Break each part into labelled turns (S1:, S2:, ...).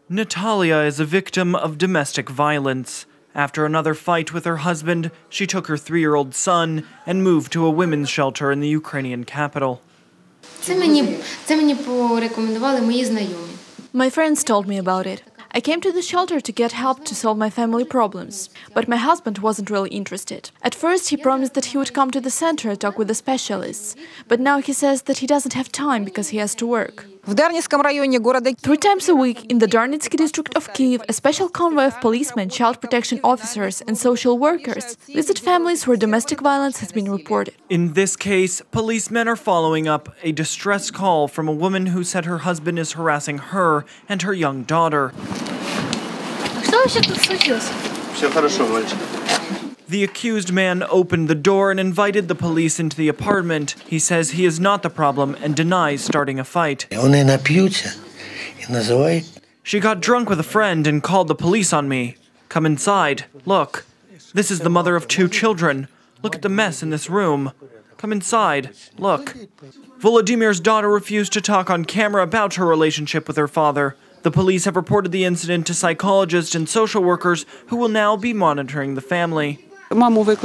S1: Natalia is a victim of domestic violence. After another fight with her husband, she took her 3-year-old son and moved to a women's shelter in the Ukrainian capital.
S2: My friends told me about it. I came to the shelter to get help to solve my family problems, but my husband wasn't really interested. At first, he promised that he would come to the center and talk with the specialists, but now he says that he doesn't have time because he has to work. 3 times a week in the Darnitsky district of Kyiv, a special convoy of policemen, child protection officers and social workers visit families where domestic violence has been reported.
S1: In this case, policemen are following up a distress call from a woman who said her husband is harassing her and her young daughter. The accused man opened the door and invited the police into the apartment. He says he is not the problem and denies starting a fight. She got drunk with a friend and called the police on me. Come inside. Look. This is the mother of 2 children. Look at the mess in this room. Come inside. Look. Volodymyr's daughter refused to talk on camera about her relationship with her father. The police have reported the incident to psychologists and social workers who will now be monitoring the family.
S2: We will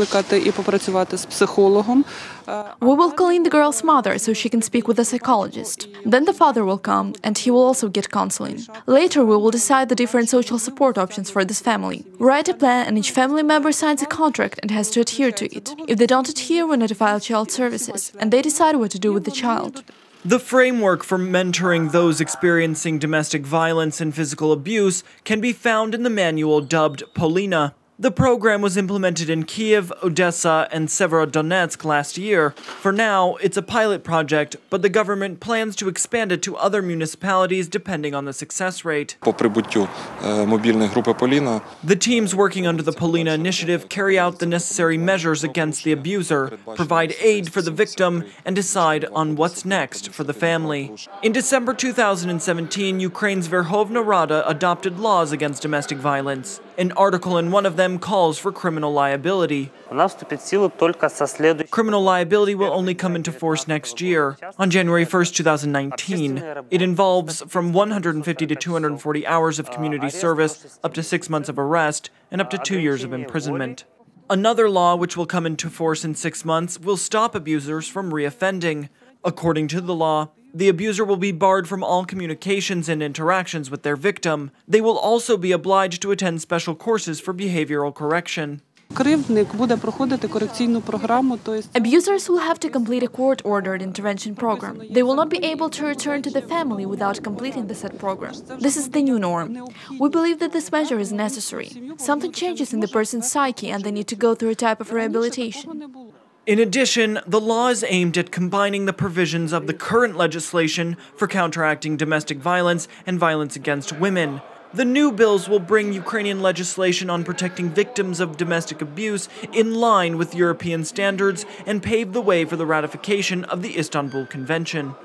S2: call in the girl's mother so she can speak with a psychologist. Then the father will come and he will also get counseling. Later we will decide the different social support options for this family. Write a plan and each family member signs a contract and has to adhere to it. If they don't adhere, we notify child services and they decide what to do with the child.
S1: The framework for mentoring those experiencing domestic violence and physical abuse can be found in the manual dubbed Polina. The program was implemented in Kyiv, Odesa, and Severodonetsk last year. For now, it's a pilot project, but the government plans to expand it to other municipalities depending on the success rate. The teams working under the Polina initiative carry out the necessary measures against the abuser, provide aid for the victim, and decide on what's next for the family. In December 2017, Ukraine's Verkhovna Rada adopted laws against domestic violence. An article in one of them calls for criminal liability. Criminal liability will only come into force next year, on January 1st, 2019. It involves from 150 to 240 hours of community service, up to 6 months of arrest, and up to 2 years of imprisonment. Another law, which will come into force in 6 months, will stop abusers from reoffending. According to the law, the abuser will be barred from all communications and interactions with their victim. They will also be obliged to attend special courses for behavioral correction.
S2: Abusers will have to complete a court-ordered intervention program. They will not be able to return to the family without completing the said program. This is the new norm. We believe that this measure is necessary. Something changes in the person's psyche and they need to go through a type of rehabilitation.
S1: In addition, the law is aimed at combining the provisions of the current legislation for counteracting domestic violence and violence against women. The new bills will bring Ukrainian legislation on protecting victims of domestic abuse in line with European standards and pave the way for the ratification of the Istanbul Convention.